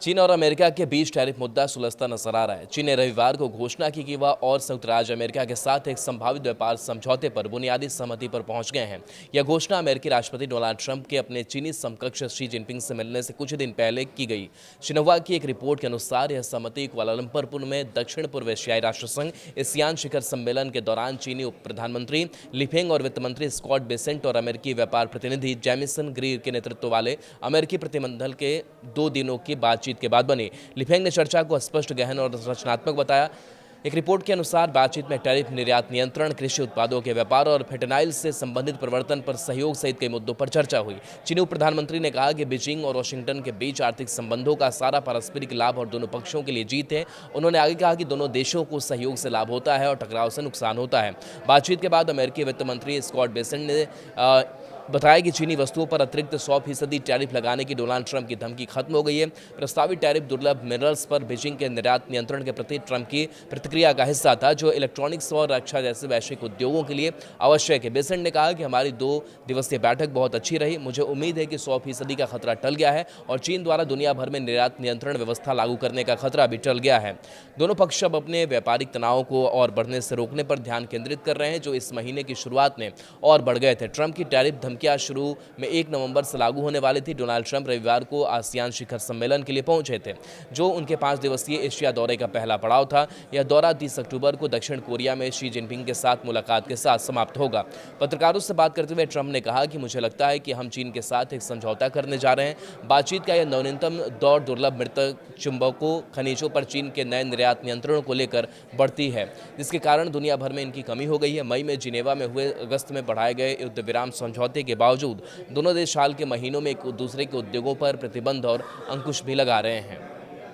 चीन और अमेरिका के बीच टैरिफ मुद्दा सुलझता नजर आ रहा है। चीन ने रविवार को घोषणा की कि वह और संयुक्त राज्य अमेरिका के साथ एक संभावित व्यापार समझौते पर बुनियादी सहमति पर पहुंच गए हैं। यह घोषणा अमेरिकी राष्ट्रपति डोनाल्ड ट्रंप के अपने चीनी समकक्ष शी जिनपिंग से मिलने से कुछ दिन पहले की गई। शिन्हुआ की एक रिपोर्ट के अनुसार यह सहमति कुआलालंपुर में दक्षिण पूर्व एशियाई राष्ट्र संघ एशियान शिखर सम्मेलन के दौरान चीनी उप प्रधानमंत्री ली फेंग और वित्त मंत्री स्कॉट बेसेंट और अमेरिकी व्यापार प्रतिनिधि जेमिसन ग्रीर के नेतृत्व वाले अमेरिकी प्रतिनिधिमंडल के 2 दिनों की बातचीत के बाद बनी। ली फेंग ने चर्चा को स्पष्ट, गहन और रचनात्मक बताया। एक रिपोर्ट के अनुसार बातचीत में टैरिफ, निर्यात नियंत्रण, कृषि उत्पादों के व्यापार और फेंटानाइल से संबंधित प्रवर्तन पर सहयोग सहित कई मुद्दों पर चर्चा हुई। चीनी उप प्रधानमंत्री ने कहा कि बीजिंग और वाशिंगटन के बीच आर्थिक संबंधों का सारा पारस्परिक लाभ और दोनों पक्षों के लिए जीत है। उन्होंने आगे कहा कि दोनों देशों को सहयोग से लाभ होता है और टकराव से नुकसान होता है। बातचीत के बाद अमेरिकी वित्त मंत्री स्कॉट बेसेंट ने बताया कि चीनी वस्तुओं पर अतिरिक्त 100% टैरिफ लगाने की डोनाल्ड ट्रंप की धमकी खत्म हो गई है। प्रस्तावित टैरिफ दुर्लभ मिनरल्स पर बीजिंग के निर्यात नियंत्रण के प्रति ट्रंप की प्रतिक्रिया का हिस्सा था, जो इलेक्ट्रॉनिक्स और रक्षा जैसे वैश्विक उद्योगों के लिए आवश्यक है। बेसेंट ने कहा कि हमारी 2 दिवसीय बैठक बहुत अच्छी रही। मुझे उम्मीद है कि 100% का खतरा टल गया है और चीन द्वारा दुनिया भर में निर्यात नियंत्रण व्यवस्था लागू करने का खतरा भी टल गया है। दोनों पक्ष अब अपने व्यापारिक तनाव को और बढ़ने से रोकने पर ध्यान केंद्रित कर रहे हैं, जो इस महीने की शुरुआत में और बढ़ गए थे। ट्रंप की टैरिफ धमकियां शुरू में 1 नवंबर से लागू होने वाली थी। डोनाल्ड ट्रंप रविवार को आसियान शिखर सम्मेलन के लिए पहुंचे थे, जो उनके 5 दिवसीय एशिया दौरे का पहला पड़ाव था। यह दौरा 30 अक्टूबर को दक्षिण कोरिया में शी जिनपिंग के साथ मुलाकात के साथ समाप्त होगा। पत्रकारों से बात करते हुए ट्रंप ने कहा कि मुझे लगता है कि हम चीन के साथ एक समझौता करने जा रहे हैं। बातचीत का यह नवीनतम दौर दुर्लभ मृतक चुंबकों खनिजों पर चीन के नए निर्यात नियंत्रणों को लेकर बढ़ती है, जिसके कारण दुनिया भर में इनकी कमी हो गई है। मई में जिनेवा में हुए अगस्त में बढ़ाए गए युद्ध विराम समझौते के बावजूद दोनों देश हाल के महीनों में एक दूसरे के उद्योगों पर प्रतिबंध और अंकुश भी लगा रहे हैं।